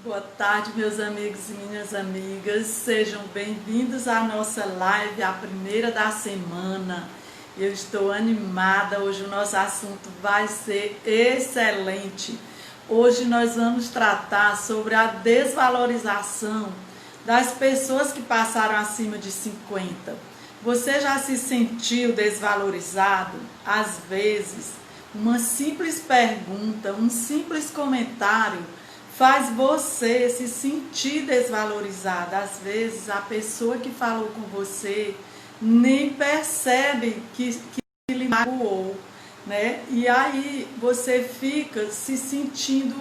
Boa tarde, meus amigos e minhas amigas. Sejam bem-vindos à nossa live, a primeira da semana. Eu estou animada, hoje o nosso assunto vai ser excelente. Hoje nós vamos tratar sobre a desvalorização das pessoas que passaram acima de 50. Você já se sentiu desvalorizado? Às vezes, uma simples pergunta, um simples comentário faz você se sentir desvalorizado. Às vezes, a pessoa que falou com você nem percebe que lhe magoou, né? E aí você fica se sentindo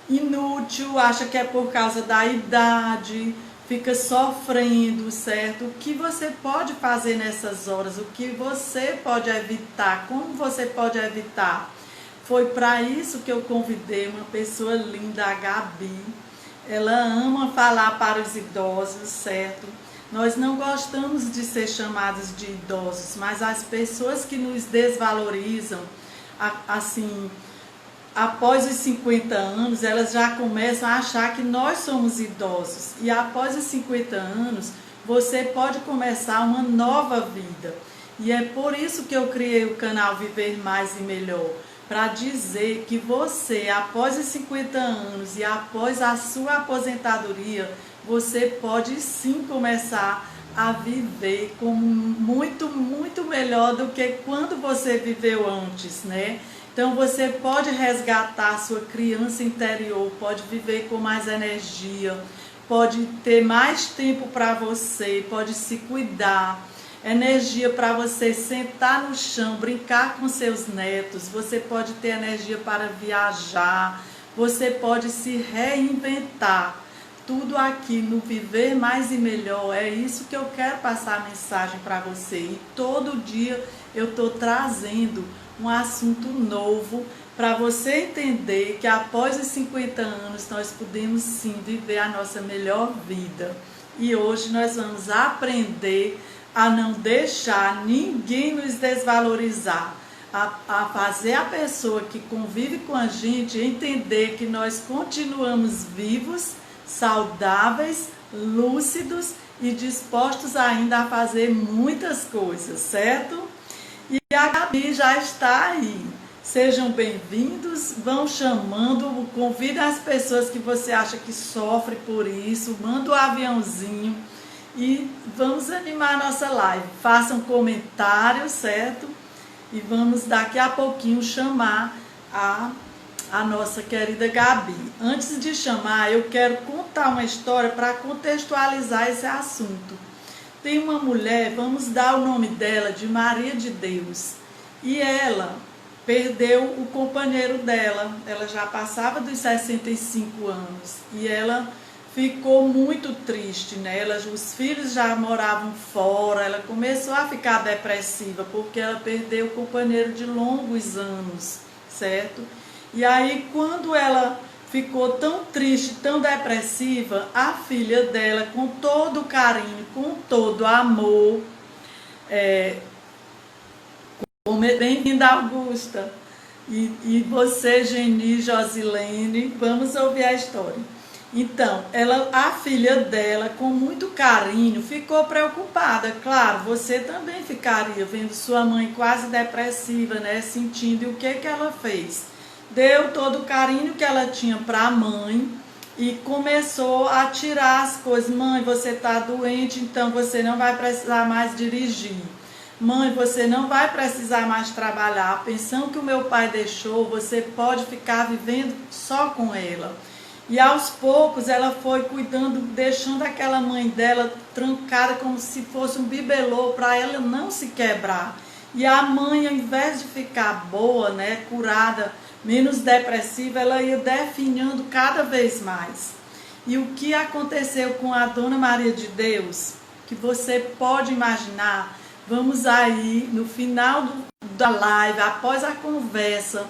inútil, acha que é por causa da idade, fica sofrendo, certo? O que você pode fazer nessas horas? O que você pode evitar? Como você pode evitar? Foi para isso que eu convidei uma pessoa linda, a Gabi. Ela ama falar para os idosos, certo? Nós não gostamos de ser chamados de idosos, mas as pessoas que nos desvalorizam, assim, após os 50 anos, elas já começam a achar que nós somos idosos. E após os 50 anos, você pode começar uma nova vida. E é por isso que eu criei o canal Viver Mais e Melhor, para dizer que você, após os 50 anos e após a sua aposentadoria, você pode sim começar a viver como muito, muito melhor do que quando você viveu antes, né? Então você pode resgatar a sua criança interior, pode viver com mais energia, pode ter mais tempo para você, pode se cuidar, energia para você sentar no chão, brincar com seus netos, você pode ter energia para viajar, você pode se reinventar. Tudo aqui no Viver Mais e Melhor, é isso que eu quero passar a mensagem para você. E todo dia eu estou trazendo um assunto novo para você entender que após os 50 anos nós podemos sim viver a nossa melhor vida. E hoje nós vamos aprender a não deixar ninguém nos desvalorizar, a fazer a pessoa que convive com a gente entender que nós continuamos vivos, saudáveis, lúcidos e dispostos ainda a fazer muitas coisas, certo? E a Gabi já está aí. Sejam bem-vindos, vão chamando, convidem as pessoas que você acha que sofrem por isso, manda o aviãozinho e vamos animar a nossa live. Façam comentários, certo? E vamos daqui a pouquinho chamar a nossa querida Gabi. Antes de chamar, eu quero contar uma história para contextualizar esse assunto. Tem uma mulher, vamos dar o nome dela de Maria de Deus, e ela perdeu o companheiro dela, ela já passava dos 65 anos, e ela ficou muito triste, né? Os filhos já moravam fora, ela começou a ficar depressiva, porque ela perdeu o companheiro de longos anos, certo? E aí, quando ela ficou tão triste, tão depressiva, a filha dela, com todo o carinho, com todo o amor, bem-vinda, Augusta, e você, Geni, Josilene, vamos ouvir a história. Então, a filha dela, com muito carinho, ficou preocupada. Claro, você também ficaria vendo sua mãe quase depressiva, né? Sentindo. E o que ela fez? Deu todo o carinho que ela tinha para a mãe e começou a tirar as coisas. Mãe, você está doente, então você não vai precisar mais dirigir. Mãe, você não vai precisar mais trabalhar. A pensão que o meu pai deixou, você pode ficar vivendo só com ela. E aos poucos ela foi cuidando, deixando aquela mãe dela trancada como se fosse um bibelô para ela não se quebrar. E a mãe, ao invés de ficar boa, né, curada, menos depressiva, ela ia definhando cada vez mais. E o que aconteceu com a Dona Maria de Deus, que você pode imaginar, vamos aí no final da live, após a conversa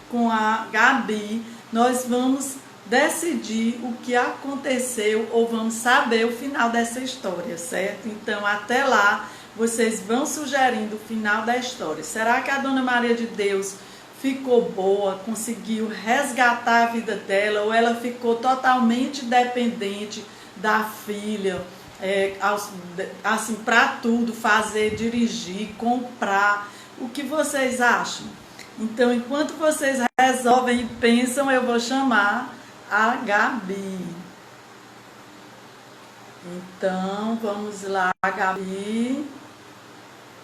com a Gabi, nós vamos decidir o que aconteceu ou vamos saber o final dessa história, certo? Então, até lá, vocês vão sugerindo o final da história. Será que a Dona Maria de Deus ficou boa, conseguiu resgatar a vida dela, ou ela ficou totalmente dependente da filha, assim, para tudo, fazer, dirigir, comprar. O que vocês acham? Então, enquanto vocês resolvem e pensam, eu vou chamar a Gabi. Então, vamos lá, Gabi.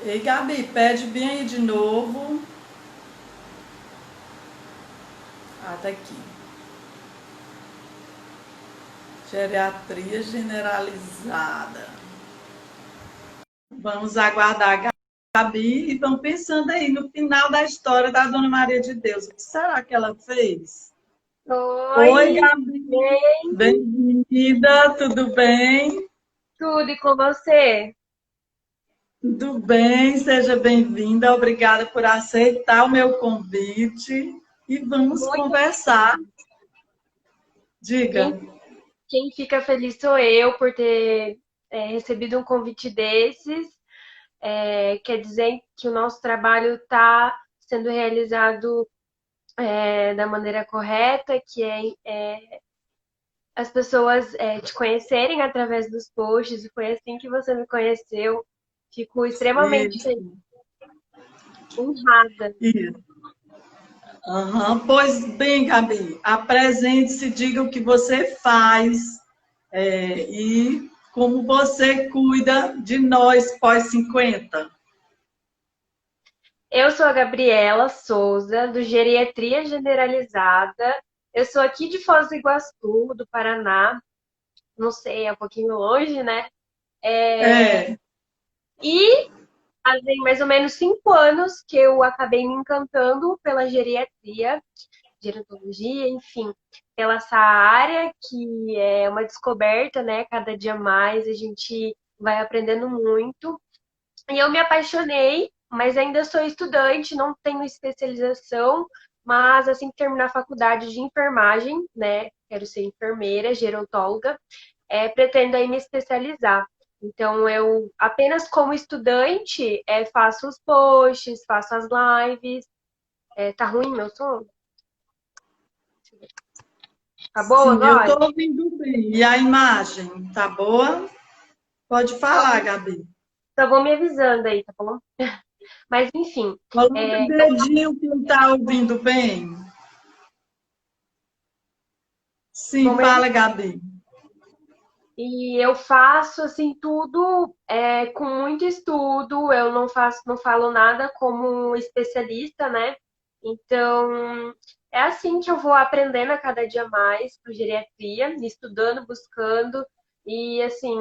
Ei, Gabi, pede bem aí de novo. Ah, tá aqui. Geriatria generalizada. Vamos aguardar a Gabi e vamos pensando aí no final da história da Dona Maria de Deus. O que será que ela fez? Oi, Oi, Gabi. bem, Bem-vinda, tudo bem? tudo e com você? Tudo bem, seja bem-vinda. Obrigada por aceitar o meu convite e vamos Muito conversar. feliz. Diga. Quem, quem fica feliz sou eu por ter recebido um convite desses. Quer dizer que o nosso trabalho está sendo realizado da maneira correta, que as pessoas te conhecerem através dos posts, e foi assim que você me conheceu. Fico extremamente Isso, honrada. isso. Aham. Pois bem, Gabi, apresente-se, diga o que você faz e como você cuida de nós pós-50. Eu sou a Gabriela Souza, do Geriatria Generalizada. Eu sou aqui de Foz do Iguaçu, do Paraná. Não sei, é um pouquinho longe, né? É, E fazem mais ou menos 5 anos que eu acabei me encantando pela geriatria, gerontologia, enfim, pela essa área que é uma descoberta, né? Cada dia mais a gente vai aprendendo muito. E eu me apaixonei, mas ainda sou estudante, não tenho especialização, mas assim que terminar a faculdade de enfermagem, né? Quero ser enfermeira, gerontóloga, pretendo aí me especializar. Então, eu apenas como estudante faço os posts, faço as lives. Tá ruim meu som? Tá boa sim, eu agora? estou ouvindo bem. E a imagem, tá boa? Pode falar, Gabi. Então, vou me avisando aí, tá bom? Mas, enfim, Coloca o dedinho que não está ouvindo bem. vou Sim, me fala, Gabi. E eu faço assim tudo com muito estudo, eu não faço, não falo nada como especialista, né? Então, é assim que eu vou aprendendo a cada dia mais com geriatria, estudando, buscando, e assim,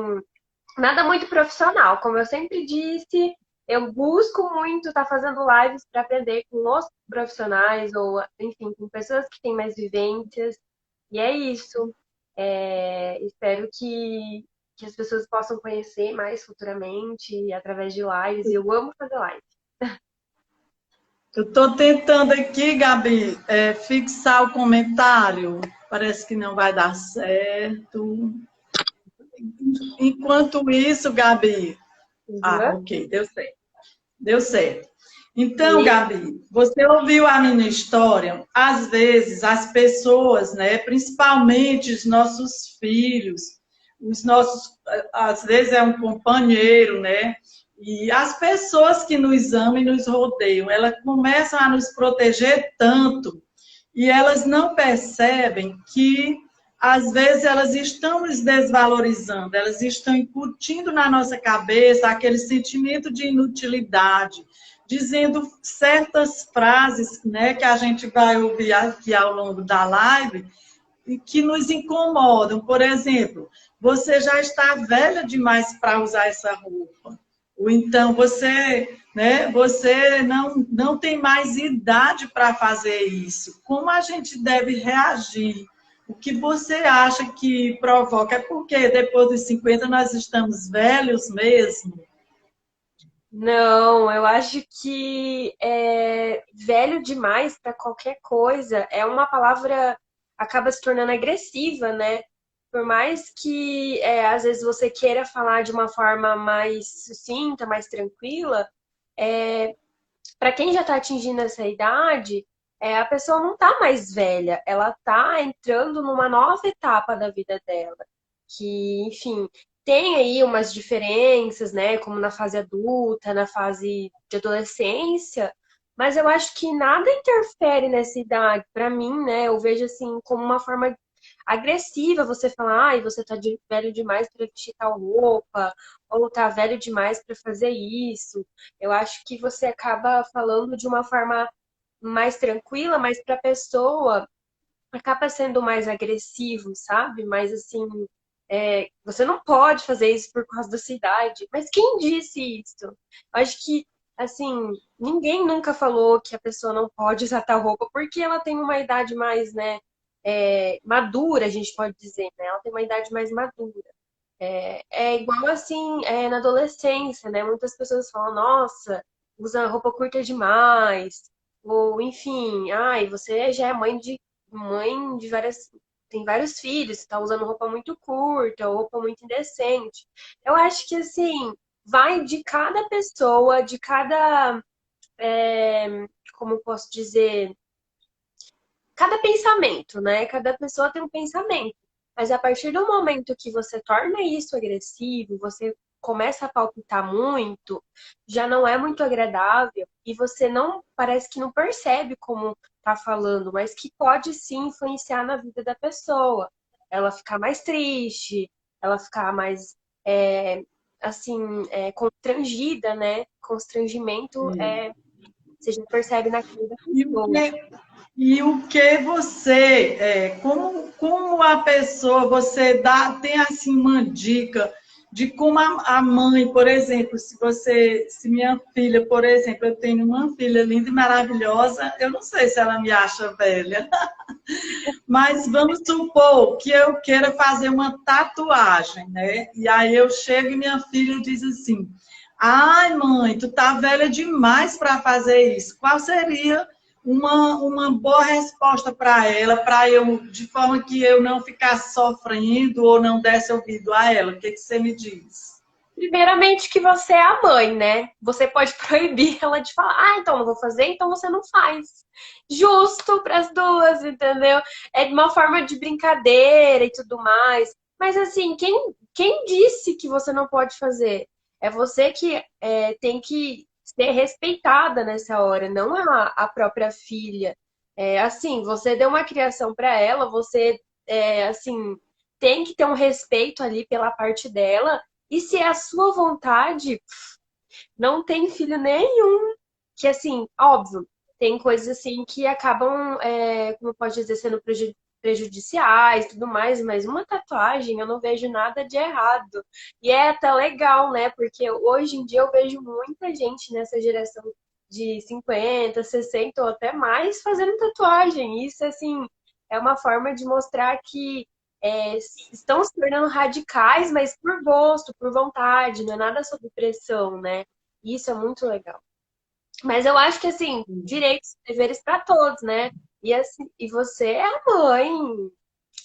nada muito profissional. Como eu sempre disse, eu busco muito estar fazendo lives para aprender com os profissionais, ou enfim, com pessoas que têm mais vivências. E é isso. Espero que as pessoas possam conhecer mais futuramente através de lives. Eu amo fazer live. Eu estou tentando aqui, Gabi, fixar o comentário. Parece que não vai dar certo. Enquanto isso, Gabi. Ah, Uhum. ok, deu certo. Deu certo. Então, E Gabi, você ouviu a minha história? Às vezes, as pessoas, né, principalmente os nossos filhos, os nossos, às vezes é um companheiro, né? E as pessoas que nos amam e nos rodeiam, elas começam a nos proteger tanto e elas não percebem que às vezes elas estão nos desvalorizando, elas estão incutindo na nossa cabeça aquele sentimento de inutilidade, dizendo certas frases, né, que a gente vai ouvir aqui ao longo da live, e que nos incomodam. Por exemplo, você já está velha demais para usar essa roupa. Ou então você não tem mais idade para fazer isso. Como a gente deve reagir? O que você acha que provoca? É porque depois dos 50 nós estamos velhos mesmo? não, eu acho que velho demais para qualquer coisa é uma palavra acaba se tornando agressiva, né? Por mais que às vezes você queira falar de uma forma mais sucinta, mais tranquila, para quem já está atingindo essa idade, a pessoa não tá mais velha, ela tá entrando numa nova etapa da vida dela. Que, enfim, tem aí umas diferenças, né? Como na fase adulta, na fase de adolescência, mas eu acho que nada interfere nessa idade. Pra mim, né? Eu vejo assim como uma forma agressiva você falar, ai, você tá velho demais para vestir tal roupa, ou tá velho demais para fazer isso. Eu acho que você acaba falando de uma forma mais tranquila, mas para a pessoa acaba sendo mais agressivo, sabe? Mais assim, você não pode fazer isso por causa da sua idade. Mas quem disse isso? Eu acho que, assim, ninguém nunca falou que a pessoa não pode usar tal roupa porque ela tem uma idade mais, né, madura, a gente pode dizer, né? Ela tem uma idade mais madura. É igual assim, na adolescência, né? Muitas pessoas falam, nossa, usa roupa curta demais, ou enfim, ai, você já é mãe de várias, tem vários filhos, está usando roupa muito curta, ou roupa muito indecente. Eu acho que assim, vai de cada pessoa, de cada, como eu posso dizer, cada pensamento, né? Cada pessoa tem um pensamento. Mas a partir do momento que você torna isso agressivo, você começa a palpitar muito, já não é muito agradável e você não parece que não percebe como tá falando, mas que pode sim influenciar na vida da pessoa. Ela ficar mais triste, ela ficar mais assim, constrangida, né? Constrangimento você já percebe na cara da E o pessoa. que, e o que você, como a pessoa, você dá, tem assim uma dica de como a mãe, por exemplo, se minha filha, por exemplo, eu tenho uma filha linda e maravilhosa, eu não sei se ela me acha velha, mas vamos supor que eu queira fazer uma tatuagem, né? E aí eu chego e minha filha diz assim: ai, mãe, tu tá velha demais para fazer isso. Qual seria uma boa resposta para eu, de forma que eu não ficasse sofrendo ou não desse ouvido a ela? O que que você me diz? Primeiramente que você é a mãe, né? Você pode proibir ela de falar, ah, então não vou fazer, então você não faz. Justo para as duas, entendeu? É de uma forma de brincadeira e tudo mais. Mas assim, quem disse que você não pode fazer? É você que tem que ser respeitada nessa hora, não a própria filha. Assim, você deu uma criação para ela, você assim tem que ter um respeito ali pela parte dela. E se é a sua vontade, não tem filho nenhum. Que assim, óbvio, tem coisas assim que acabam, como pode dizer, sendo prejudiciais e tudo mais, mas uma tatuagem eu não vejo nada de errado. E é até legal, né? Porque hoje em dia eu vejo muita gente nessa geração de 50, 60 ou até mais fazendo tatuagem. Isso, assim, é uma forma de mostrar que estão se tornando radicais, mas por gosto, por vontade, não é nada sob pressão, né? Isso é muito legal. Mas eu acho que, assim, direitos e deveres para todos, né? E, assim, e você é a mãe,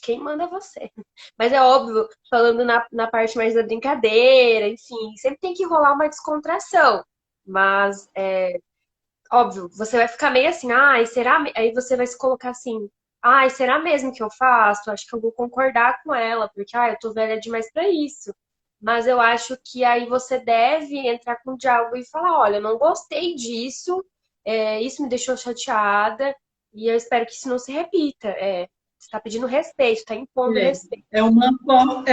quem manda é você. Mas é óbvio, falando na parte mais da brincadeira, enfim, sempre tem que rolar uma descontração. Mas, óbvio, você vai ficar meio assim, ai, será? Aí você vai se colocar assim, ai, será mesmo que eu faço? Acho que eu vou concordar com ela, porque, eu tô velha demais pra isso. Mas eu acho que aí você deve entrar com o diálogo e falar, olha, eu não gostei disso, isso me deixou chateada, e eu espero que isso não se repita. Você tá pedindo respeito, tá impondo respeito. É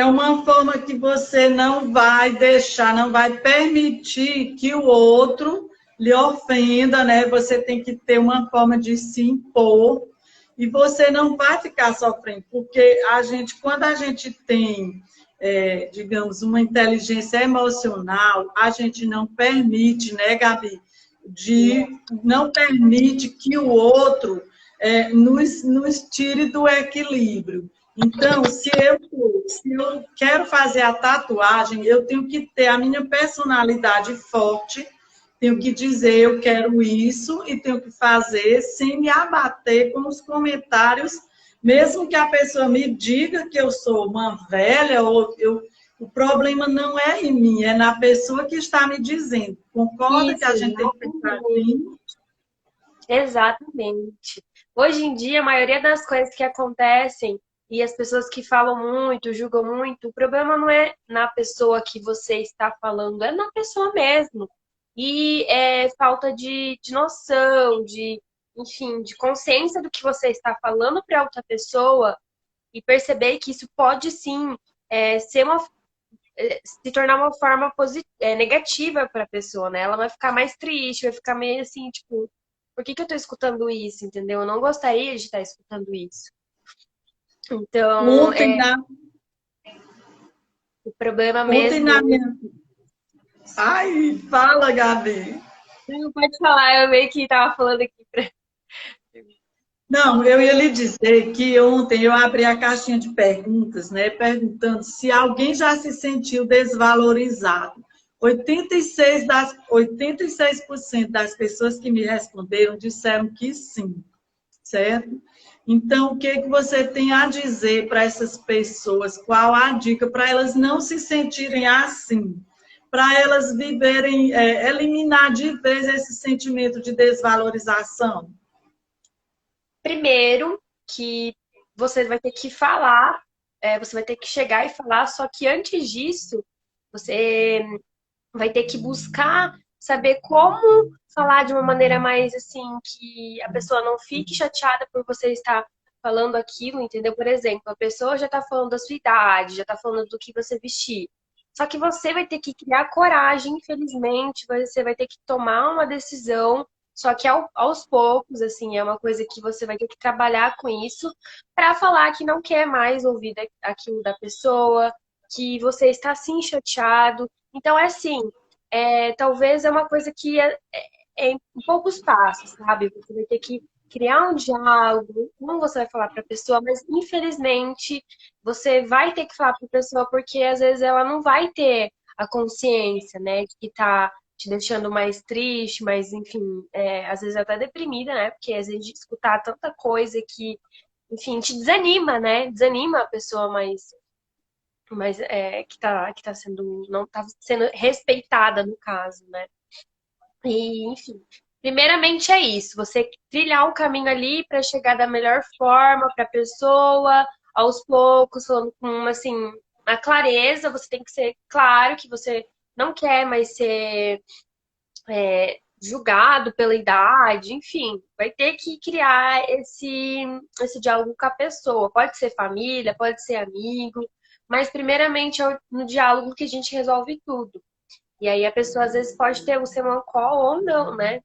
uma forma que você não vai deixar, não vai permitir que o outro lhe ofenda, né? Você tem que ter uma forma de se impor e você não vai ficar sofrendo, porque quando a gente tem, digamos, uma inteligência emocional, a gente não permite, né, Gabi? Não permite que o outro nos tire do equilíbrio. Então, se eu quero fazer a tatuagem, eu tenho que ter a minha personalidade forte, tenho que dizer eu quero isso e tenho que fazer sem me abater com os comentários, mesmo que a pessoa me diga que eu sou uma velha, o problema não é em mim, é na pessoa que está me dizendo. Concorda que Isso, a gente tem que pensar assim? exatamente. Hoje em dia, a maioria das coisas que acontecem e as pessoas que falam muito, julgam muito, o problema não é na pessoa que você está falando, é na pessoa mesmo. E é falta de noção, enfim, de consciência do que você está falando para outra pessoa e perceber que isso pode sim ser se tornar uma forma negativa para a pessoa, né? Ela vai ficar mais triste, vai ficar meio assim, tipo, por que que eu tô escutando isso, entendeu? Eu não gostaria de estar escutando isso. Então, Ontem na, o problema ontem na mesmo. minha. Ai, fala, Gabi. Não, pode falar, eu meio que tava falando aqui pra. Não, eu ia lhe dizer que ontem eu abri a caixinha de perguntas, né, perguntando se alguém já se sentiu desvalorizado. 86% das pessoas que me responderam disseram que sim, certo? Então, o que que você tem a dizer para essas pessoas? Qual a dica para elas não se sentirem assim? Para elas viverem, eliminar de vez esse sentimento de desvalorização? Primeiro, que você vai ter que falar, você vai ter que chegar e falar, só que antes disso, você vai ter que buscar saber como falar de uma maneira mais assim que a pessoa não fique chateada por você estar falando aquilo, entendeu? Por exemplo, a pessoa já tá falando da sua idade, já tá falando do que você vestir. Só que você vai ter que criar coragem, infelizmente, você vai ter que tomar uma decisão, só que aos poucos, assim, é uma coisa que você vai ter que trabalhar com isso para falar que não quer mais ouvir aquilo da pessoa, que você está sim chateado. Então, é assim, talvez é uma coisa que é em poucos passos, sabe? Você vai ter que criar um diálogo, como você vai falar para a pessoa, mas infelizmente você vai ter que falar para a pessoa porque às vezes ela não vai ter a consciência, né, de que tá te deixando mais triste, mas enfim, às vezes até deprimida, né? Porque às vezes de escutar tanta coisa que, enfim, te desanima, né? Desanima a pessoa que tá sendo, não tá sendo respeitada no caso, né? E, enfim, primeiramente é isso, você trilhar um caminho ali para chegar da melhor forma para a pessoa, aos poucos, falando com, assim, a clareza, você tem que ser claro que você não quer mais ser julgado pela idade, enfim, vai ter que criar esse diálogo com a pessoa. Pode ser família, pode ser amigo, mas primeiramente é no diálogo que a gente resolve tudo. E aí a pessoa às vezes pode ter o seu call ou não, né?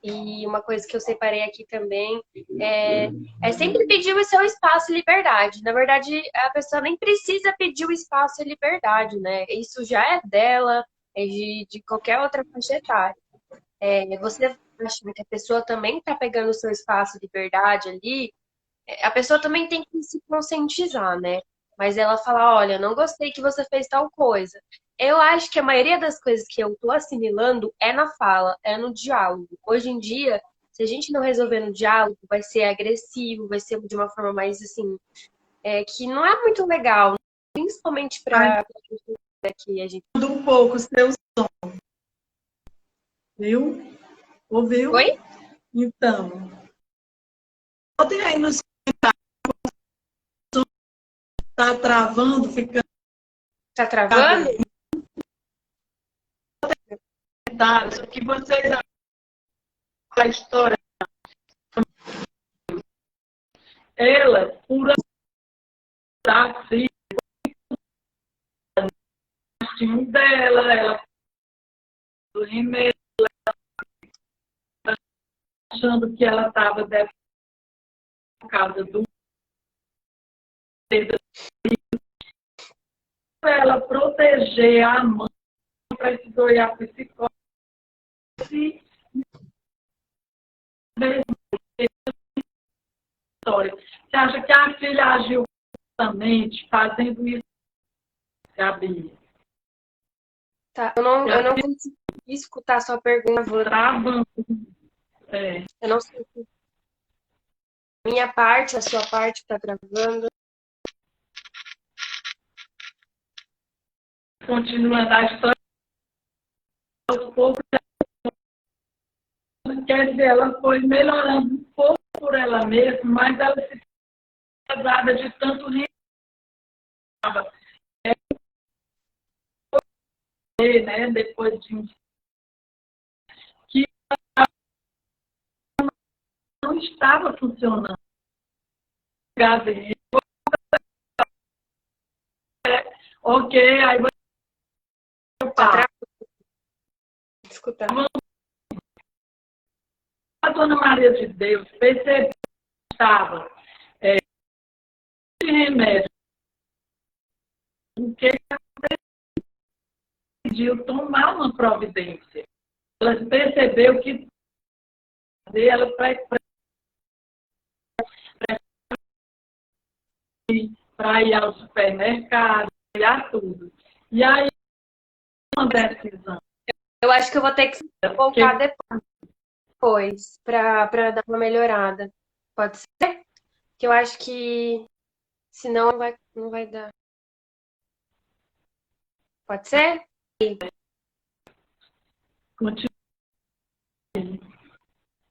E uma coisa que eu separei aqui também é sempre pedir o seu espaço e liberdade. Na verdade, a pessoa nem precisa pedir o espaço e liberdade, né? Isso já é dela, é de qualquer outra faixa etária. Você acha que a pessoa também está pegando o seu espaço e liberdade ali, a pessoa também tem que se conscientizar, né? Mas ela fala, olha, não gostei que você fez tal coisa. Eu acho que a maioria das coisas que eu tô assimilando é na fala, é no diálogo. Hoje em dia, se a gente não resolver no diálogo, vai ser agressivo, vai ser de uma forma mais assim, que não é muito legal, principalmente Ai, para que a gente. muda um pouco o seu som, viu? Oi? Ouviu? Então, ontem aí no está travando, ficando Tá travando? comentários, o que vocês acham da história? Ela, por andar assim, tinha dela, ela do remédio, achando que ela estava por causa do ela proteger a mãe, precisou ir a psicóloga. Você acha que a filha agiu justamente fazendo isso, Gabi? Tá, eu não consegui escutar a sua pergunta. Travando. É. Eu não sei se a minha parte, a sua parte está gravando. Continuando a história, aos poucos, quer dizer, ela foi melhorando um pouco por ela mesma, mas ela se pesada de tanto rir, né? Depois de um que não estava funcionando. Ok, aí você passa. Escutar. A Dona Maria de Deus percebeu que estava de remédio, o que decidiu tomar uma providência. Ela percebeu que ela para ir ao supermercado, e a tudo. E aí, uma decisão. Eu acho que eu vou ter que voltar depois para dar uma melhorada. Pode ser? Que eu acho que senão não vai dar. Pode ser? Continue.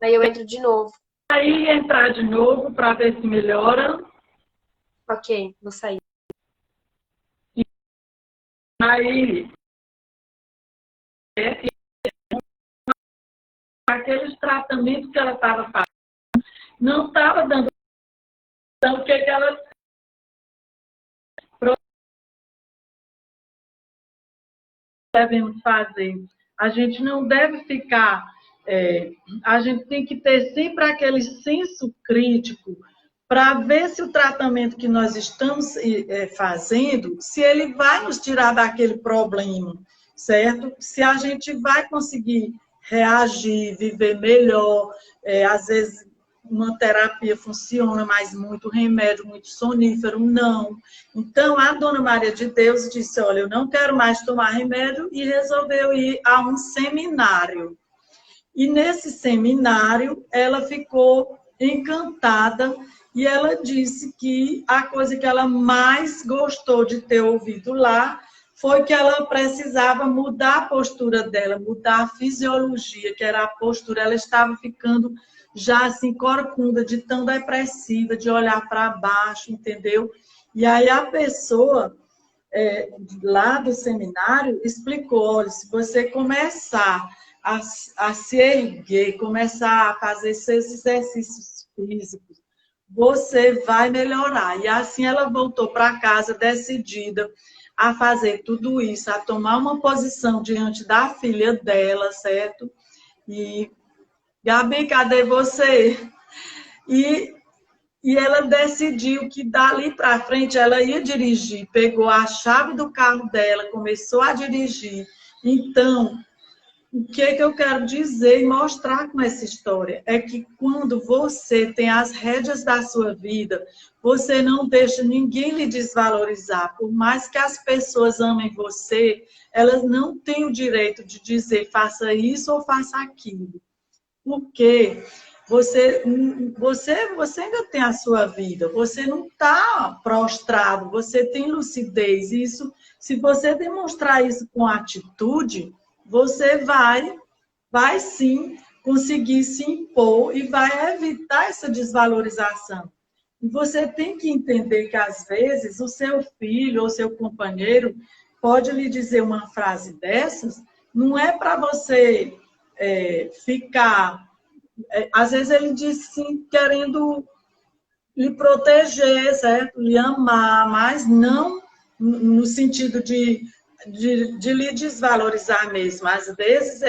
Aí eu entro de novo. Aí, entrar de novo para ver se melhora. Ok, vou sair. Aí, aqueles tratamentos que ela estava fazendo não estava dando. Então, o que ela devemos fazer? A gente não deve ficar. A gente tem que ter sempre aquele senso crítico para ver se o tratamento que nós estamos fazendo, se ele vai nos tirar daquele problema, certo? Se a gente vai conseguir reagir, viver melhor, às vezes uma terapia funciona, mas muito remédio, muito sonífero, não. Então, a Dona Maria de Deus disse, olha, eu não quero mais tomar remédio, e resolveu ir a um seminário. E nesse seminário, ela ficou encantada e ela disse que a coisa que ela mais gostou de ter ouvido lá foi que ela precisava mudar a postura dela, mudar a fisiologia, que era a postura. Ela estava ficando já assim, corcunda, de tão depressiva, de olhar para baixo, entendeu? E aí a pessoa lá do seminário explicou, olha, se você começar a se erguer, começar a fazer seus exercícios físicos, você vai melhorar. E assim ela voltou para casa decidida a fazer tudo isso, a tomar uma posição diante da filha dela, certo? E, Gabi, cadê você? E ela decidiu que dali para frente ela ia dirigir, pegou a chave do carro dela, começou a dirigir. Então, o que eu quero dizer e mostrar com essa história é que quando você tem as rédeas da sua vida, você não deixa ninguém lhe desvalorizar. Por mais que as pessoas amem você, elas não têm o direito de dizer faça isso ou faça aquilo. Porque você ainda tem a sua vida, você não está prostrado, você tem lucidez. Isso, se você demonstrar isso com atitude, você vai sim conseguir se impor e vai evitar essa desvalorização. E você tem que entender que, às vezes, o seu filho ou seu companheiro pode lhe dizer uma frase dessas, não é para você ficar... Às vezes ele diz sim, querendo lhe proteger, certo? Lhe amar, mas não no sentido de lhe desvalorizar mesmo. Às vezes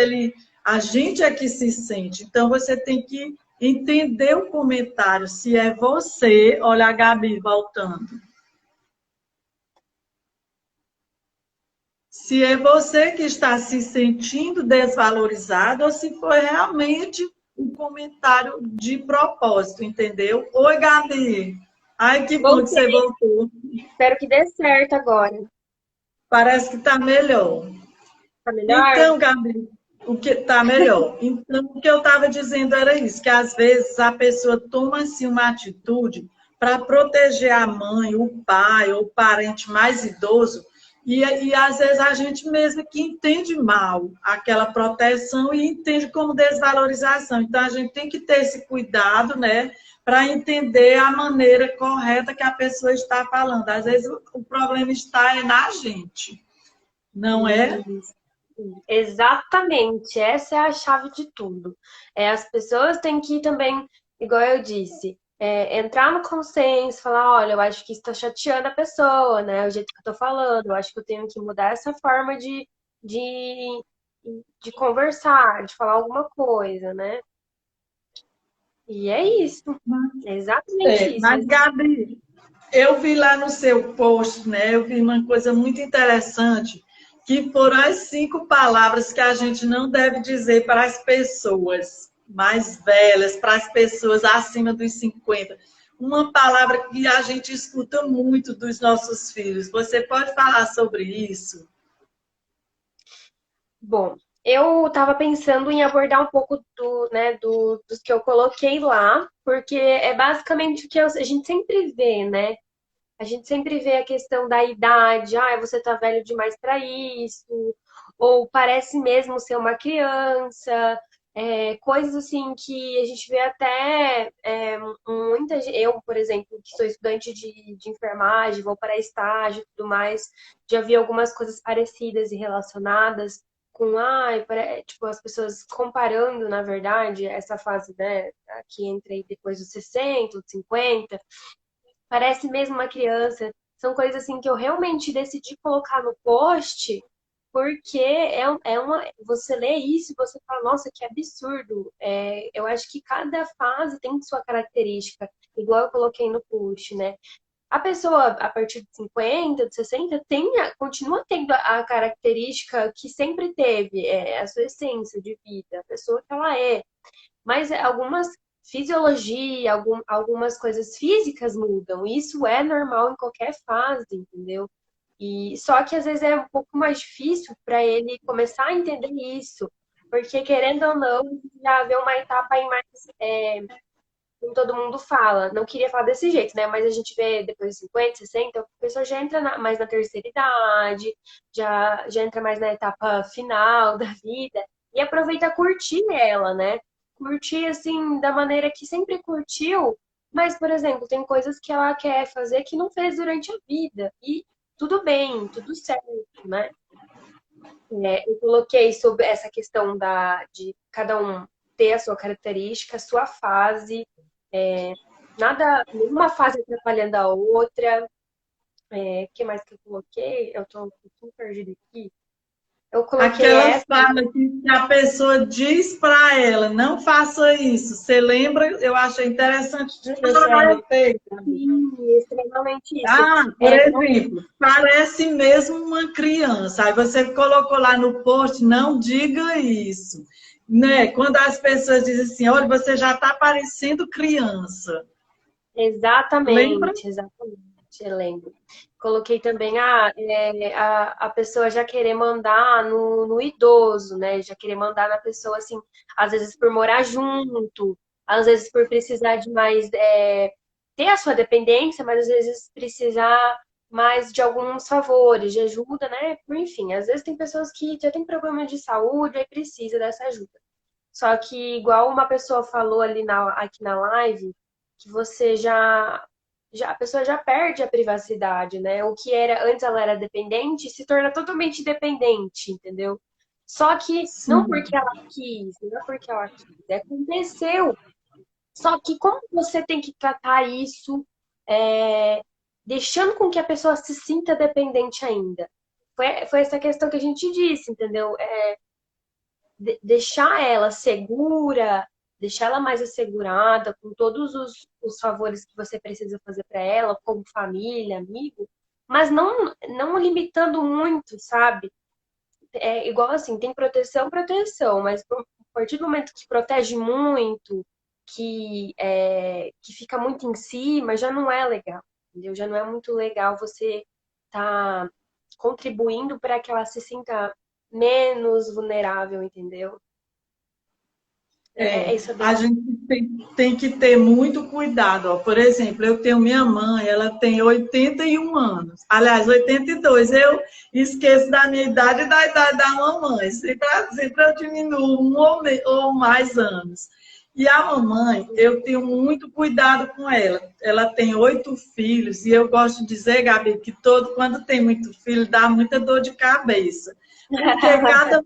a gente é que se sente. Então você tem que entender o comentário. Se é você, olha a Gabi voltando. Se é você que está se sentindo desvalorizado ou se foi realmente um comentário de propósito, entendeu? Oi, Gabi. Ai, que bom que você voltou. Espero que dê certo agora. Parece que está melhor. Tá melhor? Então, Gabi, o que está melhor? Então, o que eu estava dizendo era isso, que às vezes a pessoa toma assim, uma atitude para proteger a mãe, o pai ou o parente mais idoso, e às vezes a gente mesmo que entende mal aquela proteção e entende como desvalorização. Então, a gente tem que ter esse cuidado, né, para entender a maneira correta que a pessoa está falando. Às vezes o problema está na gente, não é? Isso. Exatamente, essa é a chave de tudo. As pessoas têm que também, igual eu disse, entrar no consenso, falar, olha, eu acho que isso está chateando a pessoa, né? O jeito que eu tô falando, eu acho que eu tenho que mudar essa forma de, de conversar, de falar alguma coisa, né? E é isso, é exatamente isso. Mas, Gabi, eu vi lá no seu post, né? Eu vi uma coisa muito interessante, que foram as 5 palavras que a gente não deve dizer para as pessoas mais velhas, para as pessoas acima dos 50. Uma palavra que a gente escuta muito dos nossos filhos. Você pode falar sobre isso? Bom, eu estava pensando em abordar um pouco dos que eu coloquei lá, porque é basicamente o que a gente sempre vê, né? A gente sempre vê a questão da idade, você tá velho demais para isso, ou parece mesmo ser uma criança, coisas assim que a gente vê até muita gente, eu, por exemplo, que sou estudante de enfermagem, vou para estágio e tudo mais, já vi algumas coisas parecidas e relacionadas com, tipo, as pessoas comparando, na verdade, essa fase, né, aqui entre depois dos 60, dos 50, parece mesmo uma criança. São coisas assim que eu realmente decidi colocar no post, porque você lê isso e você fala, nossa, que absurdo. Eu acho que cada fase tem sua característica, igual eu coloquei no post, né? A pessoa, a partir de 50, de 60, continua tendo a característica que sempre teve, a sua essência de vida, a pessoa que ela é. Mas algumas fisiologia, algumas coisas físicas mudam. Isso é normal em qualquer fase, entendeu? E só que às vezes é um pouco mais difícil para ele começar a entender isso, porque querendo ou não, já vê uma etapa aí mais, como todo mundo fala. Não queria falar desse jeito, né? Mas a gente vê depois de 50, 60, a pessoa já entra mais na terceira idade, já entra mais na etapa final da vida e aproveita a curtir ela, né? Curtir assim da maneira que sempre curtiu, mas, por exemplo, tem coisas que ela quer fazer que não fez durante a vida. E tudo bem, tudo certo, né? Eu coloquei sobre essa questão de cada um ter a sua característica, a sua fase, nenhuma fase atrapalhando a outra. O que mais que eu coloquei? Eu tô um pouquinho perdida aqui. Eu coloquei Aquela essa. fala que a pessoa diz para ela, não faça isso. Você lembra? Eu achei interessante de que eu anotei. Sim, extremamente isso. Por exemplo, parece mesmo uma criança. Aí você colocou lá no post, não diga isso. Né? Quando as pessoas dizem assim, olha, você já está parecendo criança. Lembra? Exatamente, exatamente, eu lembro. Coloquei também a pessoa já querer mandar no idoso, né? Já querer mandar na pessoa, assim, às vezes por morar junto, às vezes por precisar de mais, ter a sua dependência, mas às vezes precisar mais de alguns favores, de ajuda, né? Enfim, às vezes tem pessoas que já têm problema de saúde e precisa dessa ajuda. Só que, igual uma pessoa falou ali aqui na live, que você a pessoa já perde a privacidade, né? O que era antes ela era dependente se torna totalmente dependente, entendeu? Só que não Sim. porque ela quis, não é porque ela quis, aconteceu. Só que como você tem que tratar isso, é, deixando com que a pessoa se sinta dependente ainda? Foi essa questão que a gente disse, entendeu? Deixar ela segura, deixar ela mais assegurada, com todos os favores que você precisa fazer para ela, como família, amigo, mas não limitando muito, sabe? É igual assim, tem proteção, proteção, mas a partir do momento que protege muito, que fica muito em cima, já não é legal, entendeu? Já não é muito legal você tá contribuindo para que ela se sinta menos vulnerável, entendeu? Isso é bem. A gente tem que ter muito cuidado. Ó. Por exemplo, eu tenho minha mãe, ela tem 81 anos. Aliás, 82. Eu esqueço da minha idade e da idade da mamãe. Sempre eu diminuo um ou mais anos. E a mamãe, eu tenho muito cuidado com ela. Ela tem 8 filhos e eu gosto de dizer, Gabi, que quando tem muito filho, dá muita dor de cabeça. Porque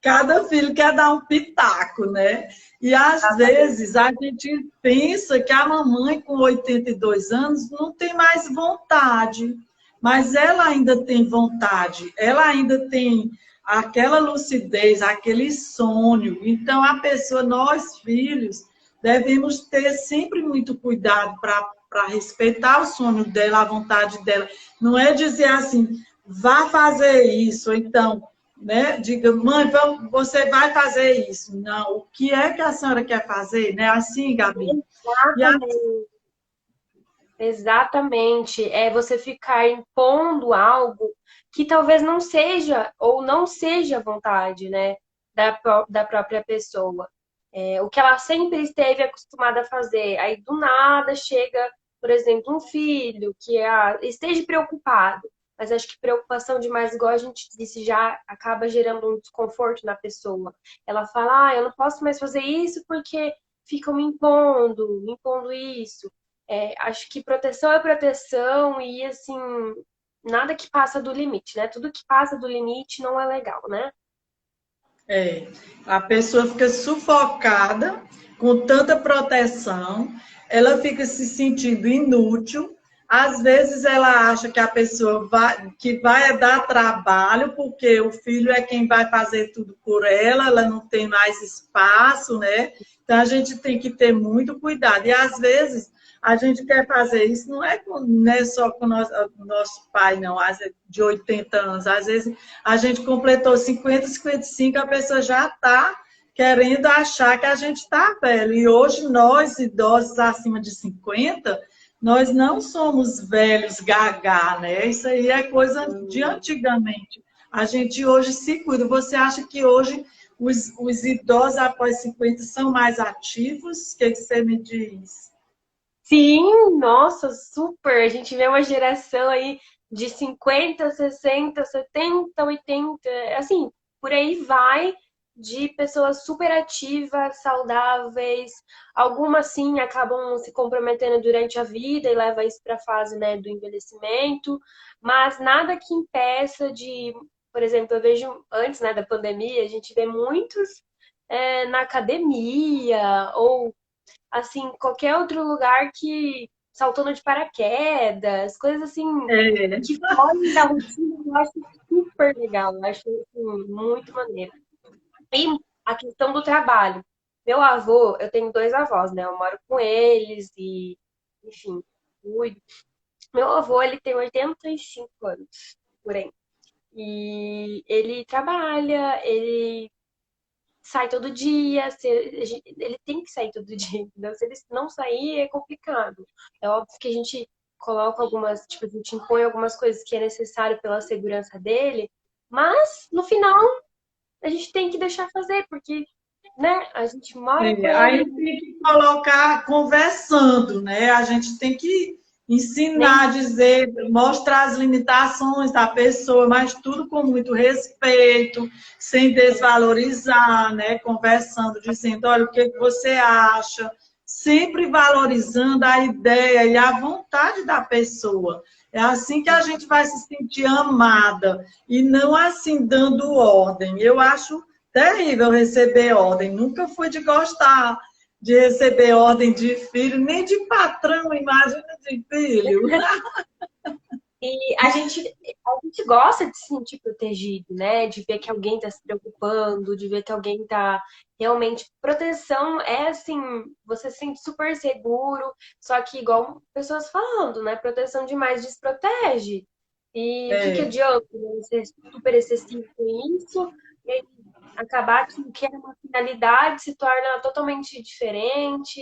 cada filho quer dar um pitaco, né? E às vezes a gente pensa que a mamãe com 82 anos não tem mais vontade, mas ela ainda tem vontade, ela ainda tem aquela lucidez, aquele sonho. Então a pessoa, nós filhos, devemos ter sempre muito cuidado para respeitar o sonho dela, a vontade dela. Não é dizer assim, vá fazer isso, ou então né? Diga, mãe, você vai fazer isso. Não, o que é que a senhora quer fazer? Né? Assim, Gabi. Exatamente. Exatamente. É você ficar impondo algo que talvez não seja ou não seja vontade, né, da própria pessoa. O que ela sempre esteve acostumada a fazer. Aí do nada chega, por exemplo, um filho que esteja preocupado, mas acho que preocupação demais, igual a gente disse, já acaba gerando um desconforto na pessoa. Ela fala, eu não posso mais fazer isso porque ficam me impondo isso. Acho que proteção é proteção e, assim, nada que passa do limite, né? Tudo que passa do limite não é legal, né? A pessoa fica sufocada com tanta proteção, ela fica se sentindo inútil. Às vezes ela acha que a pessoa vai dar trabalho, porque o filho é quem vai fazer tudo por ela, ela não tem mais espaço, né? Então a gente tem que ter muito cuidado. E às vezes a gente quer fazer isso, não é só com o nosso pai, não, de 80 anos. Às vezes a gente completou 50, 55, a pessoa já está querendo achar que a gente está velho. E hoje nós, idosos acima de 50, nós não somos velhos gagá, né? Isso aí é coisa de antigamente. A gente hoje se cuida. Você acha que hoje os idosos após 50 são mais ativos? O que você me diz? Sim, nossa, super! A gente vê uma geração aí de 50, 60, 70, 80, assim, por aí vai, de pessoas super ativas, saudáveis. Algumas, sim, acabam se comprometendo durante a vida e leva isso para a fase, né, do envelhecimento, mas nada que impeça de, por exemplo, eu vejo antes, né, da pandemia, a gente vê muitos na academia ou assim, qualquer outro lugar que saltando de paraquedas, coisas assim É. que fogem da rotina, eu acho super legal, eu acho assim, muito maneiro. E a questão do trabalho. Meu avô, eu tenho 2 avós, né? Eu moro com eles e, enfim, cuido. Meu avô, ele tem 85 anos, por aí. E ele trabalha, ele sai todo dia, ele tem que sair todo dia, entendeu? Se ele não sair, é complicado. É óbvio que a gente coloca algumas, tipo, a gente impõe algumas coisas que é necessário pela segurança dele, mas no final a gente tem que deixar fazer, porque, né, a gente mora com Aí ele, tem que colocar conversando, né? A gente tem que nem ensinar, dizer, mostrar as limitações da pessoa, mas tudo com muito respeito, sem desvalorizar, né? Conversando, dizendo, olha, o que você acha? Sempre valorizando a ideia e a vontade da pessoa. É assim que a gente vai se sentir amada e não assim dando ordem. Eu acho terrível receber ordem. Nunca fui de gostar de receber ordem de filho, nem de patrão, imagina de filho. E a gente gosta de se sentir protegido, né? De ver que alguém está se preocupando, de ver que alguém está realmente. Proteção é assim, você se sente super seguro, só que, igual pessoas falando, né? Proteção demais desprotege. E o que que É, adianta, né, ser super excessivo com isso e acabar que o que era uma finalidade se torna totalmente diferente,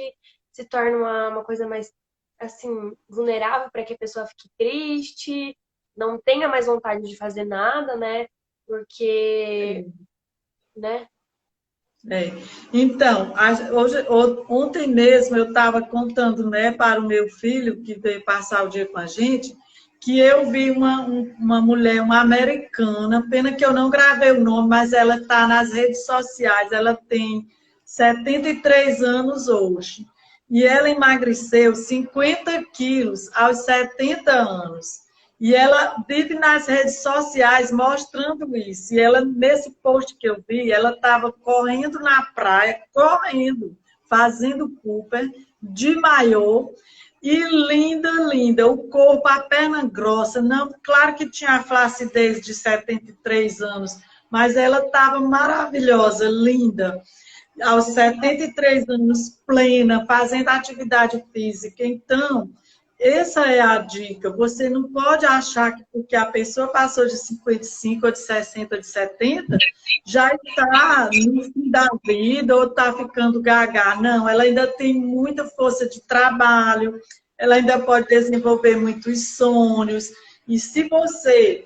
se torna uma coisa mais assim, vulnerável para que a pessoa fique triste, não tenha mais vontade de fazer nada, né? Porque, né? é. Então, ontem mesmo eu estava contando, né, para o meu filho, que veio passar o dia com a gente, que eu vi uma mulher, uma americana, pena que eu não gravei o nome, mas ela está nas redes sociais, ela tem 73 anos hoje. E ela emagreceu 50 quilos aos 70 anos. E ela vive nas redes sociais mostrando isso. E ela, nesse post que eu vi, ela estava correndo na praia, correndo, fazendo Cooper, de maiô, e linda, linda. O corpo, a perna grossa. Não, claro que tinha a flacidez de 73 anos, mas ela estava maravilhosa, linda. Aos 73 anos, plena, fazendo atividade física. Então, essa é a dica. Você não pode achar que porque a pessoa passou de 55, ou de 60, ou de 70, já está no fim da vida ou está ficando gaga. Não, ela ainda tem muita força de trabalho, ela ainda pode desenvolver muitos sonhos. E se você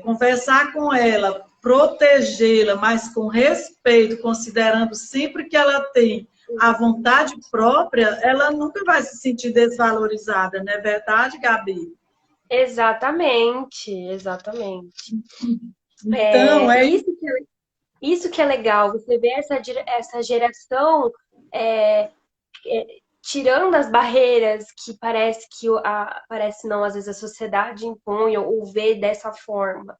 conversar com ela, protegê-la, mas com respeito, considerando sempre que ela tem a vontade própria, ela nunca vai se sentir desvalorizada, não é verdade, Gabi? Exatamente, exatamente. Então, é Isso que é legal, você vê essa geração é, tirando as barreiras que parece parece não, às vezes a sociedade impõe ou vê dessa forma.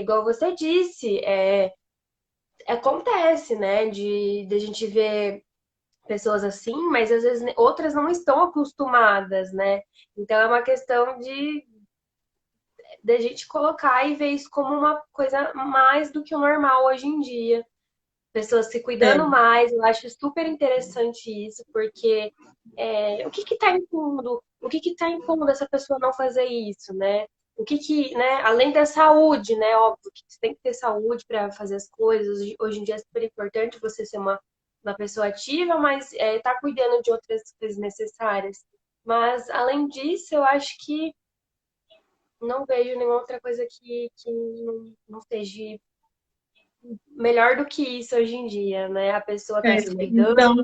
Igual você disse, acontece, né, de a gente ver pessoas assim, mas às vezes outras não estão acostumadas, né? Então é uma questão de a gente colocar e ver isso como uma coisa mais do que o normal hoje em dia. Pessoas se é, cuidando mais, eu acho super interessante isso, porque o que que tá impondo? O que que tá impondo essa pessoa não fazer isso, né? O que que, né, além da saúde, né, óbvio que você tem que ter saúde para fazer as coisas, hoje em dia é super importante você ser uma pessoa ativa, mas tá cuidando de outras coisas necessárias. Mas, além disso, eu acho que não vejo nenhuma outra coisa que não seja melhor do que isso hoje em dia, né? A pessoa tá se cuidando. então,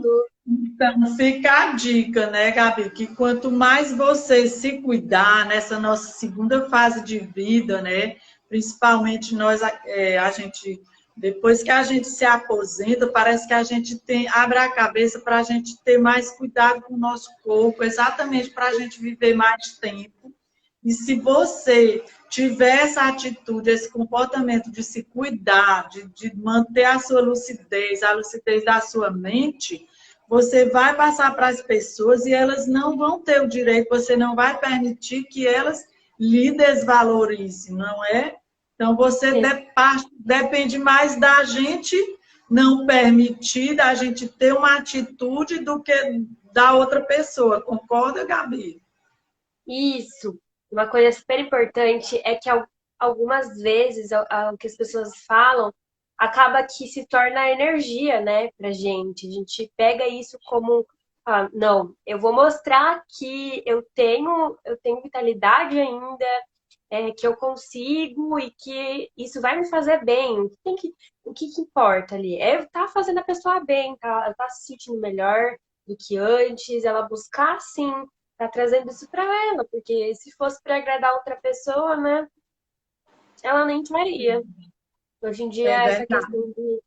então, fica a dica, né, Gabi, que quanto mais você se cuidar nessa nossa segunda fase de vida, né, principalmente nós, a gente, depois que a gente se aposenta, parece que a gente abre a cabeça para a gente ter mais cuidado com o nosso corpo, exatamente para a gente viver mais tempo. E se você tiver essa atitude, esse comportamento de se cuidar, de manter a sua lucidez, a lucidez da sua mente, você vai passar para as pessoas e elas não vão ter o direito, você não vai permitir que elas lhe desvalorizem, não é? Então, você depende mais da gente não permitir, da gente ter uma atitude do que da outra pessoa. Concorda, Gabi? Isso. Uma coisa super importante é que algumas vezes o que as pessoas falam acaba que se torna energia, né, pra gente. A gente pega isso como, não, eu vou mostrar que eu tenho vitalidade ainda, que eu consigo e que isso vai me fazer bem. O que que importa ali? É eu estar fazendo a pessoa bem, tá? Ela tá se sentindo melhor do que antes, ela buscar, sim, tá trazendo isso para ela, porque se fosse para agradar outra pessoa, né, ela nem faria. Hoje em É dia, essa verdade. questão de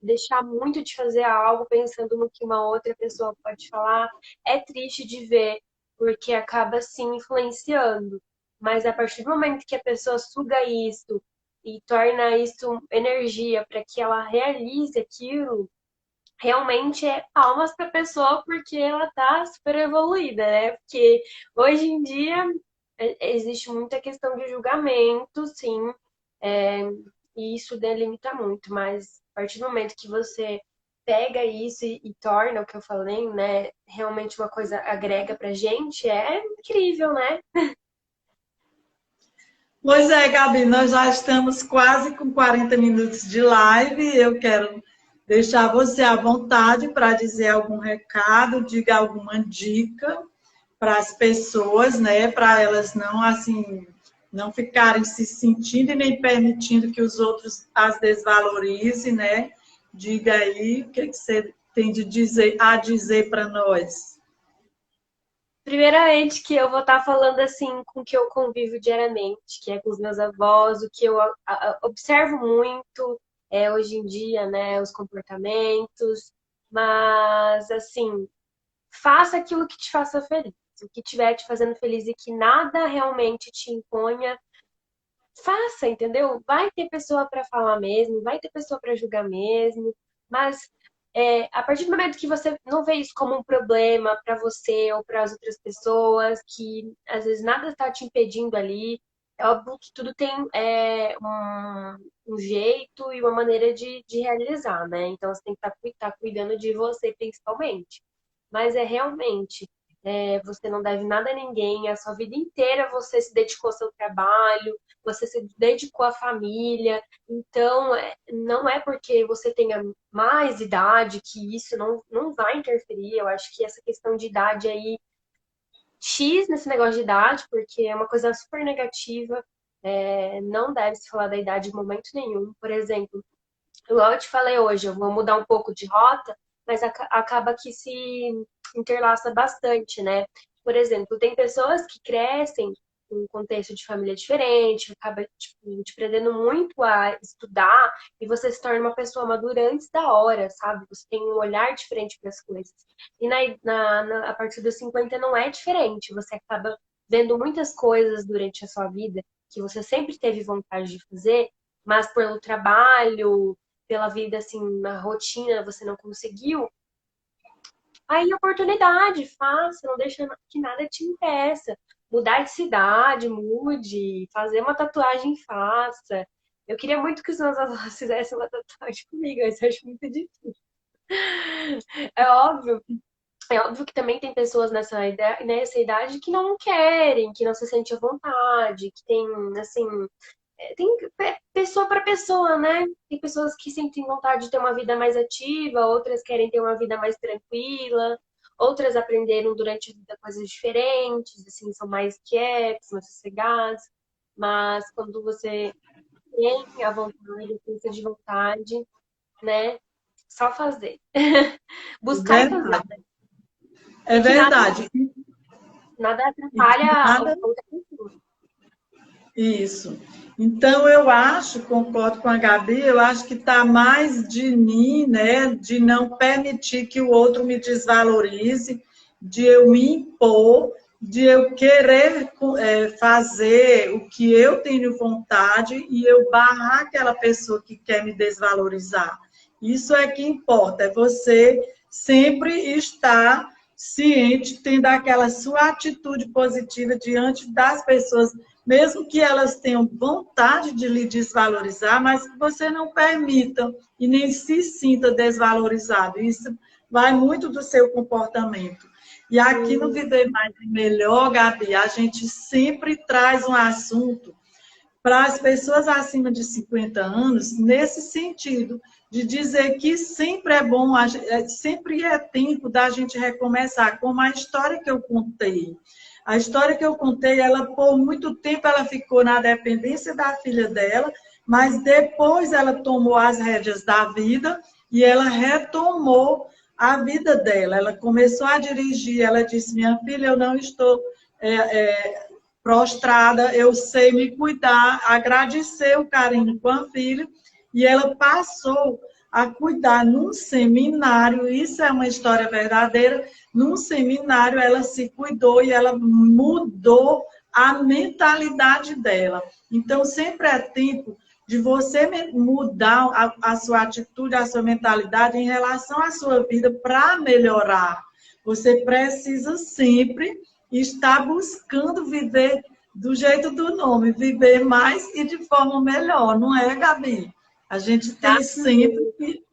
deixar muito de fazer algo pensando no que uma outra pessoa pode falar, é triste de ver, porque acaba sim influenciando. Mas a partir do momento que a pessoa suga isso e torna isso energia para que ela realize aquilo, realmente é palmas para a pessoa porque ela tá super evoluída, né? Porque hoje em dia existe muita questão de julgamento, sim, é, e isso delimita muito, mas a partir do momento que você pega isso e torna o que eu falei, né, realmente uma coisa agrega pra gente, é incrível, né? Pois é, Gabi, nós já estamos quase com 40 minutos de live. Eu quero deixar você à vontade para dizer algum recado, diga alguma dica para as pessoas, né? Para elas não assim não ficarem se sentindo e nem permitindo que os outros as desvalorizem, né? Diga aí o que você tem de dizer a dizer para nós. Primeiramente, que eu vou estar falando assim com o que eu convivo diariamente, que é com os meus avós, o que eu observo muito. hoje em dia, né, os comportamentos, mas, assim, faça aquilo que te faça feliz. O que estiver te fazendo feliz e que nada realmente te imponha, faça, entendeu? Vai ter pessoa para falar mesmo, vai ter pessoa para julgar mesmo, mas a partir do momento que você não vê isso como um problema para você ou para as outras pessoas, que às vezes nada está te impedindo ali, é óbvio que tudo tem um jeito e uma maneira de realizar, né? Então você tem que estar cuidando de você principalmente. Mas é realmente, você não deve nada a ninguém, a sua vida inteira você se dedicou ao seu trabalho, você se dedicou à família, então não é porque você tenha mais idade que isso não vai interferir. Eu acho que essa questão de idade aí, X nesse negócio de idade, porque é uma coisa super negativa, não deve se falar da idade em momento nenhum. Por exemplo, igual eu te falei hoje, eu vou mudar um pouco de rota, mas acaba que se interlaça bastante, né? Por exemplo, tem pessoas que crescem em um contexto de família diferente, acaba tipo, te prendendo muito a estudar e você se torna uma pessoa madura antes da hora, sabe? Você tem um olhar diferente para as coisas. E a partir dos 50 não é diferente, você acaba vendo muitas coisas durante a sua vida que você sempre teve vontade de fazer, mas pelo trabalho, pela vida assim, na rotina, você não conseguiu, aí oportunidade, faça, não deixa que nada te impeça. Mudar de cidade, mude, fazer uma tatuagem, faça. Eu queria muito que os meus avós fizessem uma tatuagem comigo, mas eu acho muito difícil. É óbvio, é óbvio que também tem pessoas nessa idade que não querem, que não se sentem à vontade, que tem, assim, tem pessoa para pessoa, né? Tem pessoas que sentem vontade de ter uma vida mais ativa, outras querem ter uma vida mais tranquila, outras aprenderam durante a vida coisas diferentes, assim, são mais quietos, mais sossegados. Mas quando você tem a vontade, pensa de vontade, né? Só fazer. É Buscar e fazer. verdade. É E que verdade. nada E que atrapalha a nada. outra pessoa. Isso. Então, eu acho, concordo com a Gabi, eu acho que está mais de mim, né, de não permitir que o outro me desvalorize, de eu me impor, de eu querer fazer o que eu tenho vontade e eu barrar aquela pessoa que quer me desvalorizar. Isso é que importa, é você sempre estar ciente, tendo aquela sua atitude positiva diante das pessoas mesmo que elas tenham vontade de lhe desvalorizar, mas que você não permita e nem se sinta desvalorizado. Isso vai muito do seu comportamento. E aqui no Viver Mais e Melhor, Gabi, a gente sempre traz um assunto para as pessoas acima de 50 anos, nesse sentido, de dizer que sempre é bom, sempre é tempo da gente recomeçar, como a história que eu contei. A história que eu contei, ela por muito tempo ela ficou na dependência da filha dela, mas depois ela tomou as rédeas da vida e ela retomou a vida dela. Ela começou a dirigir, ela disse, minha filha, eu não estou prostrada, eu sei me cuidar, agradecer o carinho com a filha, e ela passou a cuidar num seminário, isso é uma história verdadeira, num seminário ela se cuidou e ela mudou a mentalidade dela. Então, sempre é tempo de você mudar a sua atitude, a sua mentalidade em relação à sua vida para melhorar. Você precisa sempre estar buscando viver do jeito do nome, viver mais e de forma melhor, não é, Gabi? A gente tem sempre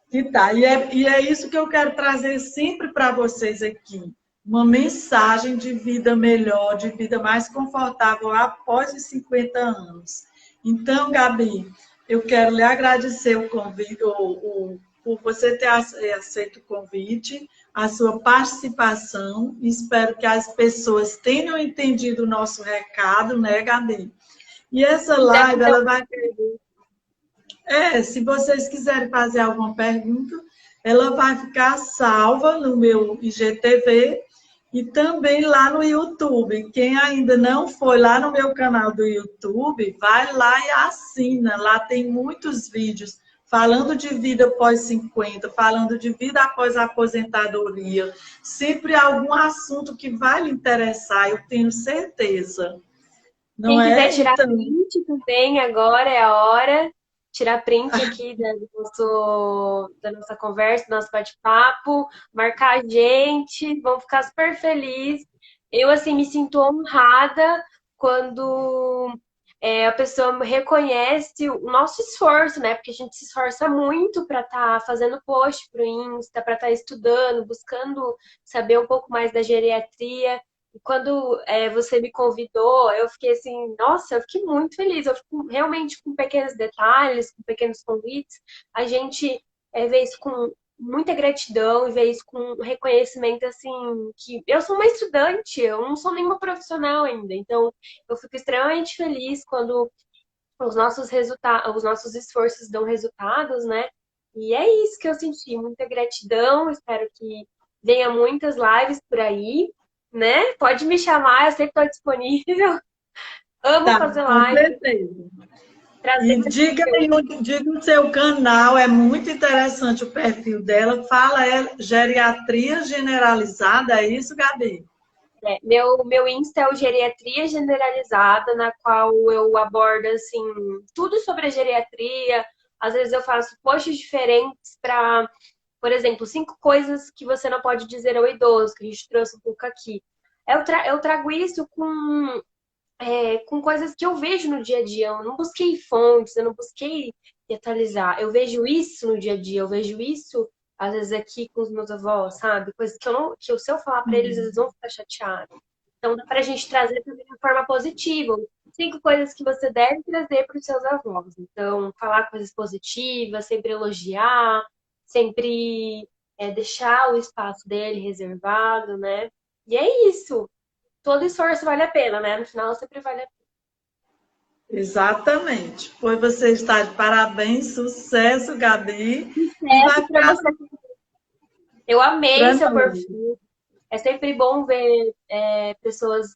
que tá. E é isso que eu quero trazer sempre para vocês aqui. Uma mensagem de vida melhor, de vida mais confortável após os 50 anos. Então, Gabi, eu quero lhe agradecer o convite, por você ter aceito o convite, a sua participação. Espero que as pessoas tenham entendido o nosso recado, né, Gabi? E essa live, ela vai... se vocês quiserem fazer alguma pergunta, ela vai ficar salva no meu IGTV E também lá no YouTube. Quem ainda não foi lá no meu canal do YouTube, vai lá e assina. Lá tem muitos vídeos falando de vida pós 50, falando de vida após a aposentadoria. Sempre algum assunto que vai lhe interessar, eu tenho certeza. Não Quem quiser é? tirar Então, print também, agora é a hora. Tirar print aqui da nossa conversa, do nosso bate-papo, marcar a gente, vão ficar super felizes. Eu, assim, me sinto honrada quando a pessoa reconhece o nosso esforço, né? Porque a gente se esforça muito para estar fazendo post para o Insta, para estar estudando, buscando saber um pouco mais da geriatria. E quando você me convidou, eu fiquei assim, nossa, eu fiquei muito feliz. Eu fico realmente com pequenos detalhes, com pequenos convites. A gente vê isso com muita gratidão e vê isso com um reconhecimento, assim, que eu sou uma estudante, eu não sou nenhuma profissional ainda. Então, eu fico extremamente feliz quando os nossos resultados, os nossos esforços dão resultados, né? E é isso que eu senti, muita gratidão. Espero que venha muitas lives por aí, né? Pode me chamar, eu sempre estou disponível. Amo tá, fazer com live, certeza. trazer E diga aí, conteúdo. diga o seu canal, é muito interessante o perfil dela. Fala, é geriatria generalizada, é isso, Gabi? Meu Insta é o Geriatria Generalizada, na qual eu abordo assim tudo sobre a geriatria. Às vezes eu faço posts diferentes para, por exemplo, 5 coisas que você não pode dizer ao idoso, que a gente trouxe um pouco aqui. Eu trago isso com coisas que eu vejo no dia a dia. Eu não busquei fontes, eu não busquei atualizar. Eu vejo isso no dia a dia, eu vejo isso, às vezes, aqui com os meus avós, sabe? Coisas que eu não, que se eu falar para eles, eles vão ficar chateados. Então, dá pra gente trazer também de forma positiva. 5 coisas que você deve trazer para os seus avós. Então, falar coisas positivas, sempre elogiar, sempre deixar o espaço dele reservado, né? E é isso. Todo esforço vale a pena, né? No final, sempre vale a pena. Exatamente. Pois você está de parabéns, sucesso, Gabi. E vai Sucesso para ficar você. Eu amei para seu nós. perfil. É sempre bom ver pessoas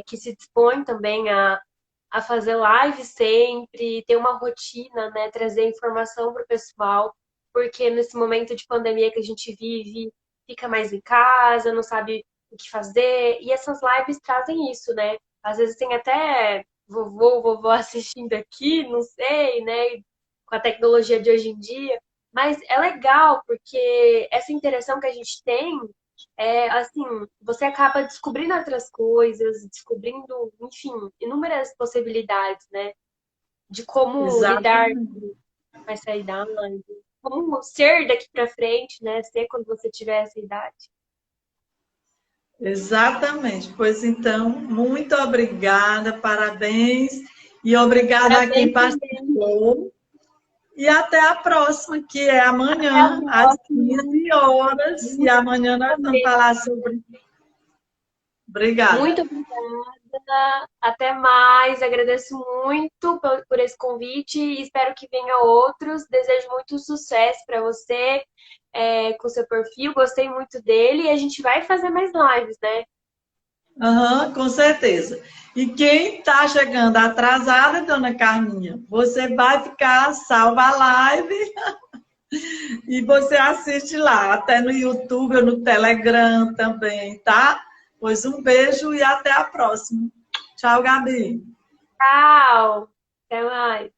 que se dispõem também a fazer live sempre, ter uma rotina, né? Trazer informação para o pessoal, porque nesse momento de pandemia que a gente vive, fica mais em casa, não sabe o que fazer, e essas lives trazem isso, né? Às vezes tem até vovô assistindo aqui, não sei, né? Com a tecnologia de hoje em dia, mas é legal porque essa interação que a gente tem assim, você acaba descobrindo outras coisas, descobrindo, enfim, inúmeras possibilidades, né? De como lidar Exatamente. com essa idade, como ser daqui para frente, né? Ser quando você tiver essa idade. Exatamente. Pois então, muito obrigada, parabéns. E obrigada a quem Parabéns também. participou. E até a próxima, que é Até a amanhã, às próxima. 15 horas. E amanhã nós vamos falar sobre. Muito Obrigada. obrigada. Até mais. Agradeço muito por esse convite e espero que venha outros. Desejo muito sucesso para você com seu perfil. Gostei muito dele e a gente vai fazer mais lives, né? Aham, com certeza. E quem está chegando atrasada, dona Carminha, você vai ficar salva a live e você assiste lá, até no YouTube ou no Telegram também, tá? Pois um beijo e até a próxima. Tchau, Gabi. Tchau. Até mais.